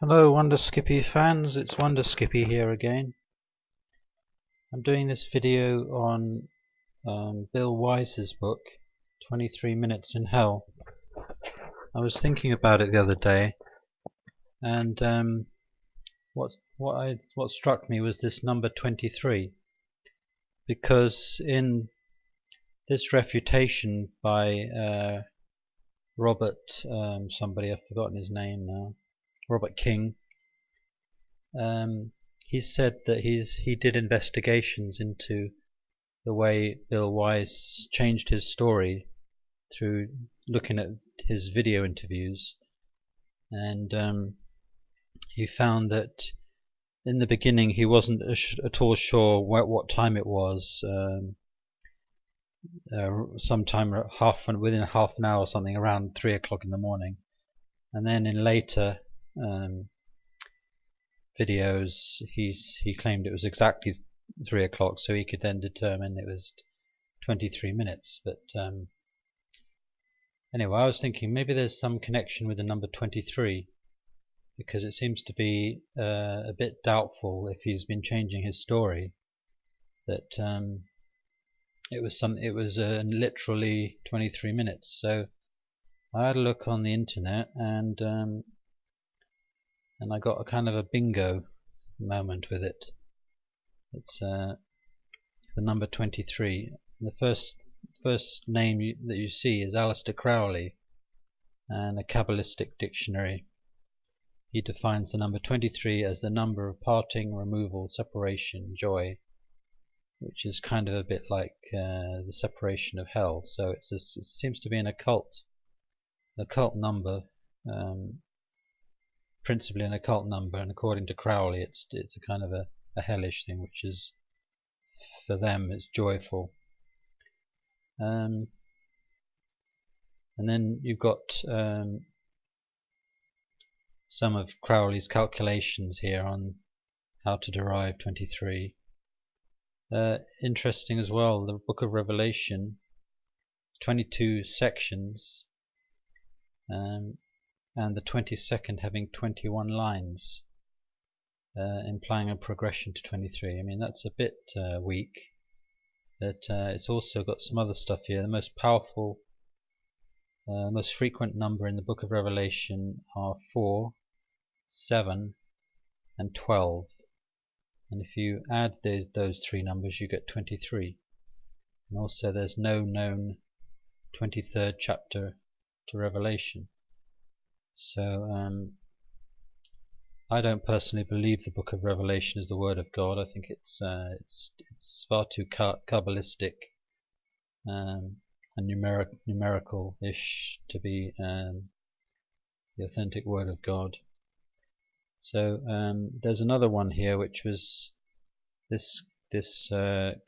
Hello Wonder Skippy fans, it's Wonder Skippy here again. I'm doing this video on Bill Weise's book, 23 Minutes in Hell. I was thinking about it the other day, and what struck me was this number 23, because in this refutation by Robert, somebody, I've forgotten his name now, Robert King. He said that he did investigations into the way Bill Weise changed his story through looking at his video interviews, and he found that in the beginning he wasn't at all sure what time it was. Sometime within half an hour or something, around 3 o'clock in the morning, and then in later videos he claimed it was exactly 3 o'clock, so he could then determine it was 23 minutes. But anyway, I was thinking maybe there's some connection with the number 23, because it seems to be a bit doubtful if he's been changing his story, that it was literally 23 minutes. So I had a look on the internet, and I got a kind of a bingo moment with it. It's the number 23. The first name that you see is Aleister Crowley, and a Kabbalistic dictionary. He defines the number 23 as the number of parting, removal, separation, joy, which is kind of a bit like the separation of hell. So it seems to be an occult number, principally an occult number, and according to Crowley it's a kind of a hellish thing, which is, for them, it's joyful. And then you've got some of Crowley's calculations here on how to derive 23. Interesting as well, the Book of Revelation, 22 sections, and the 22nd having 21 lines, implying a progression to 23. I mean, that's a bit weak, but it's also got some other stuff here. The most powerful, most frequent number in the Book of Revelation are 4, 7, and 12. And if you add those three numbers, you get 23. And also there's no known 23rd chapter to Revelation. So I don't personally believe the Book of Revelation is the Word of God. I think it's far too Kabbalistic and numerical-ish to be the authentic Word of God. So there's another one here, which was this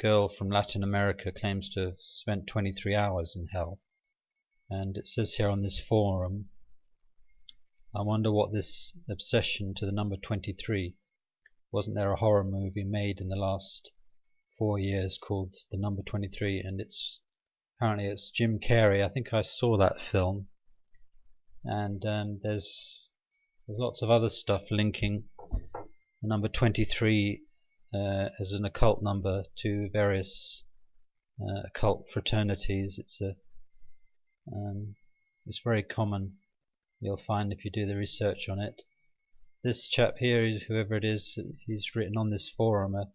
girl from Latin America claims to have spent 23 hours in hell, and it says here on this forum, I wonder what this obsession to the number 23. Wasn't there a horror movie made in the last 4 years called The Number 23? And apparently it's Jim Carrey. I think I saw that film. And there's lots of other stuff linking the number 23 as an occult number to various occult fraternities. It's very common. You'll find if you do the research on it. This chap here, whoever it is, he's written on this forum a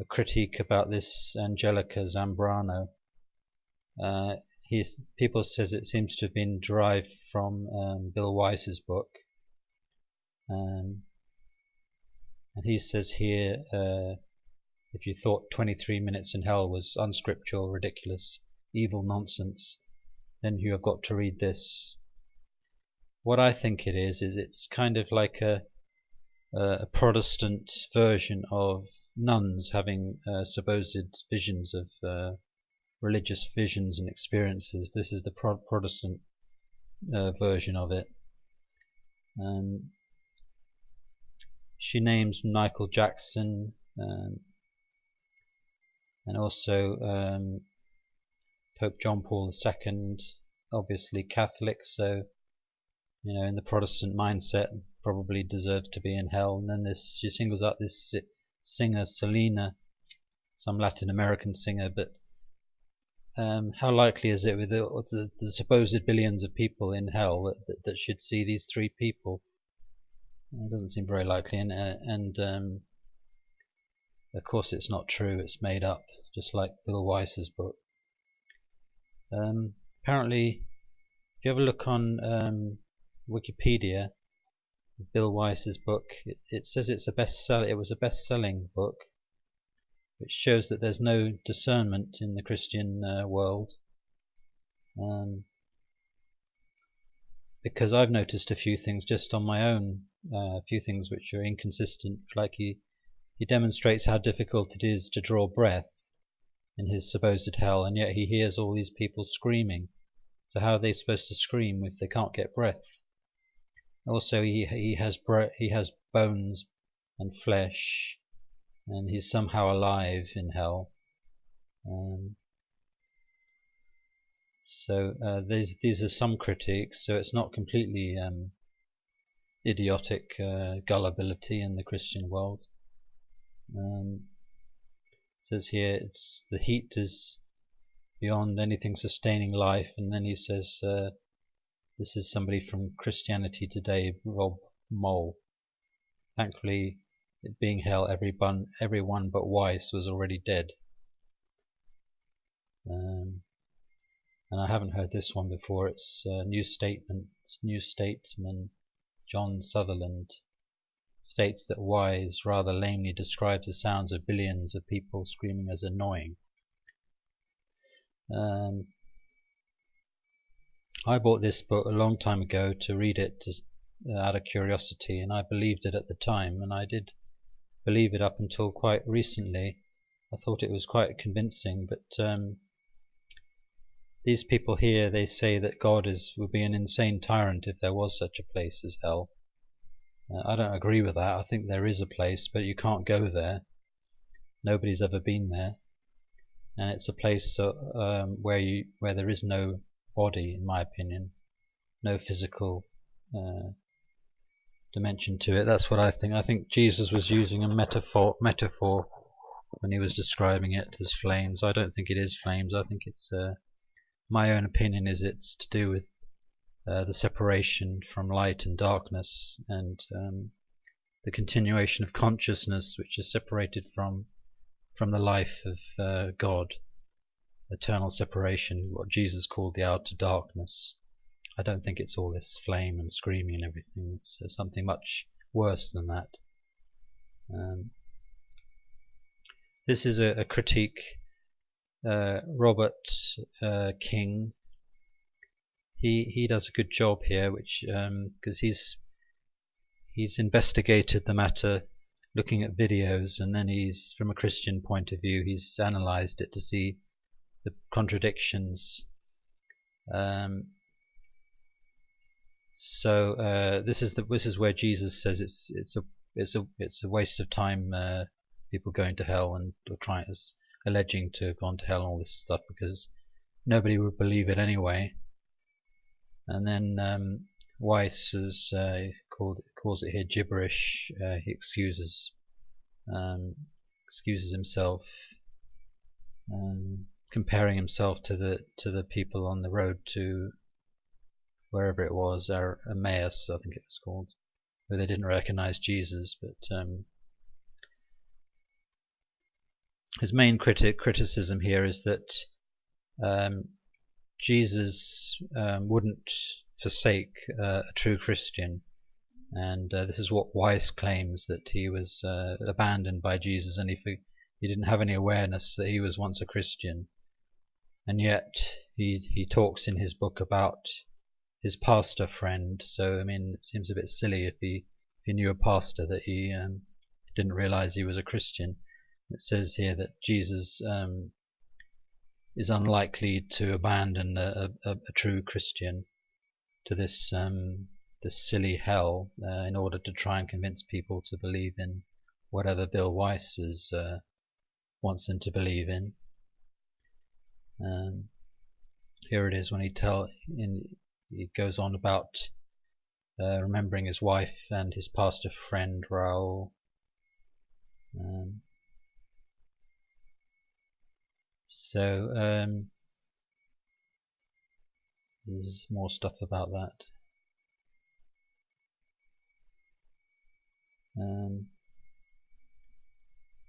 critique about this Angelica Zambrano. People says it seems to have been derived from Bill Weise's book, and he says here, if you thought 23 Minutes in Hell was unscriptural, ridiculous, evil nonsense, then you have got to read this. What I think it is it's kind of like a Protestant version of nuns having supposed visions of religious visions and experiences. This is the Protestant version of it. She names Michael Jackson, and also Pope John Paul II, obviously Catholic, so in the Protestant mindset, probably deserves to be in hell. And then she singles out this singer Selena, some Latin American singer, but how likely is it with the supposed billions of people in hell that should see these three people? It doesn't seem very likely, and of course it's not true, it's made up, just like Bill Weise's book. Apparently, if you have a look on Wikipedia, Bill Weise's book, it says it's a bestseller. It was a best-selling book, which shows that there's no discernment in the Christian world. Because I've noticed a few things just on my own, a few things which are inconsistent. Like he demonstrates how difficult it is to draw breath in his supposed hell, and yet he hears all these people screaming. So how are they supposed to scream if they can't get breath? Also, he has bones and flesh, and he's somehow alive in hell. So these are some critiques. So it's not completely idiotic gullibility in the Christian world. It says here the heat is beyond anything sustaining life, and then he says this is somebody from Christianity Today, Rob Mole. Thankfully, it being hell, everyone but Weise was already dead. And I haven't heard this one before. It's New Statesman John Sutherland states that Weise rather lamely describes the sounds of billions of people screaming as annoying. I bought this book a long time ago to read it out of curiosity, and I believed it at the time, and I did believe it up until quite recently. I thought it was quite convincing, but these people here, they say that God would be an insane tyrant if there was such a place as hell. I don't agree with that. I think there is a place, but you can't go there. Nobody's ever been there, and it's a place where there is no body, in my opinion, no physical dimension to it. That's what I think. I think Jesus was using a metaphor when he was describing it as flames. I don't think it is flames. I think it's my own opinion is it's to do with the separation from light and darkness, and the continuation of consciousness, which is separated from the life of God. Eternal separation, what Jesus called the outer darkness. I don't think it's all this flame and screaming and everything. It's something much worse than that. This is a critique. Robert King. He does a good job here, which because he's investigated the matter, looking at videos, and then he's, from a Christian point of view, he's analysed it to see the contradictions. So this is where Jesus says it's a waste of time, people going to hell and alleging to have gone to hell and all this stuff, because nobody would believe it anyway. And then Weiss calls it here gibberish. He excuses himself, comparing himself to the people on the road to wherever it was, Emmaus, I think it was called, where they didn't recognize Jesus. But his main criticism here is that Jesus wouldn't forsake a true Christian, and this is what Weiss claims, that he was abandoned by Jesus, and he didn't have any awareness that he was once a Christian. And yet he talks in his book about his pastor friend. So I mean, it seems a bit silly if he knew a pastor that he didn't realize he was a Christian. It says here that Jesus is unlikely to abandon a true Christian to this silly hell in order to try and convince people to believe in whatever Bill Weise wants them to believe in. Here it is when he goes on about remembering his wife and his pastor friend Raoul. There's more stuff about that.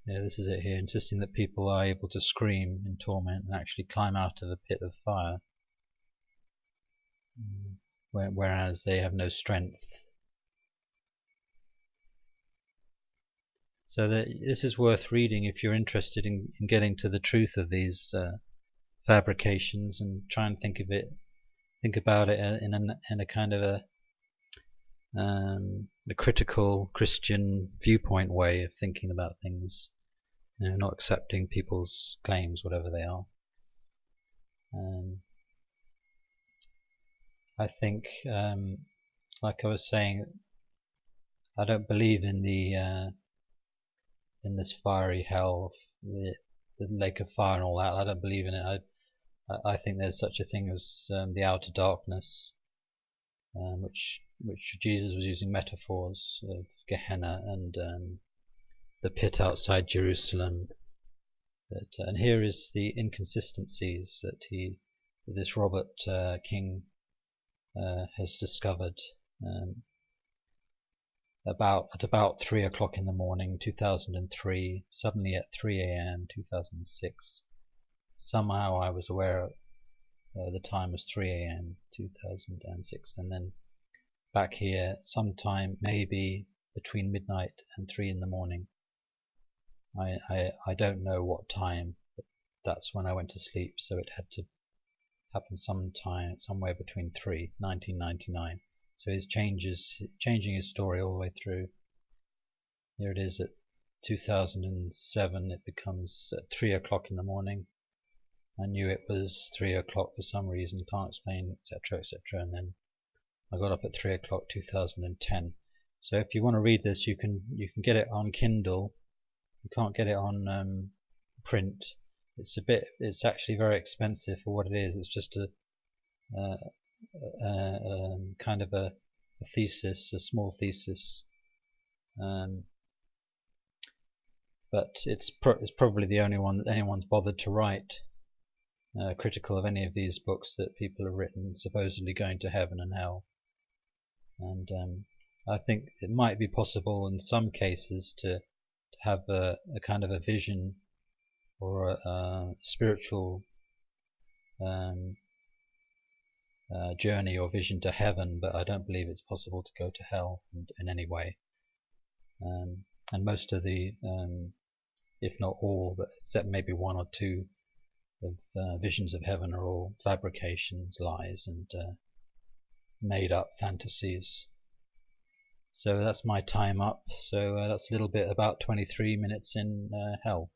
Yeah, this is it here, insisting that people are able to scream in torment and actually climb out of a pit of fire, whereas they have no strength. So this is worth reading if you're interested in getting to the truth of these fabrications, and try and think about it in a kind of a critical Christian viewpoint way of thinking about things, not accepting people's claims, whatever they are. I think, like I was saying, I don't believe in this fiery hell, the lake of fire and all that. I don't believe in it. I think there's such a thing as the outer darkness, which Jesus was using metaphors of Gehenna and the pit outside Jerusalem. And here is the inconsistencies that this Robert King has discovered. At about 3 o'clock in the morning, 2003, suddenly at 3 a.m. 2006, somehow I was aware the time was 3 a.m. 2006, and then back here sometime maybe between midnight and 3 in the morning. I don't know what time, but that's when I went to sleep, so it had to happen somewhere between 1999. So he's changing his story all the way through. Here it is at 2007, it becomes at 3 o'clock in the morning. I knew it was 3 o'clock for some reason, can't explain, etc., etc. And then I got up at 3 o'clock 2010. So if you want to read this, you can get it on Kindle. You can't get it on print. It's actually very expensive for what it is. It's just a kind of a thesis, a small thesis, but it's probably the only one that anyone's bothered to write, critical of any of these books that people have written, supposedly going to heaven and hell. And I think it might be possible in some cases to have a kind of a vision or a spiritual journey or vision to heaven, but I don't believe it's possible to go to hell in any way. And most of the, if not all, but except maybe one or two of visions of heaven are all fabrications, lies, and made up fantasies. So that's my time up. So that's a little bit about 23 minutes in hell.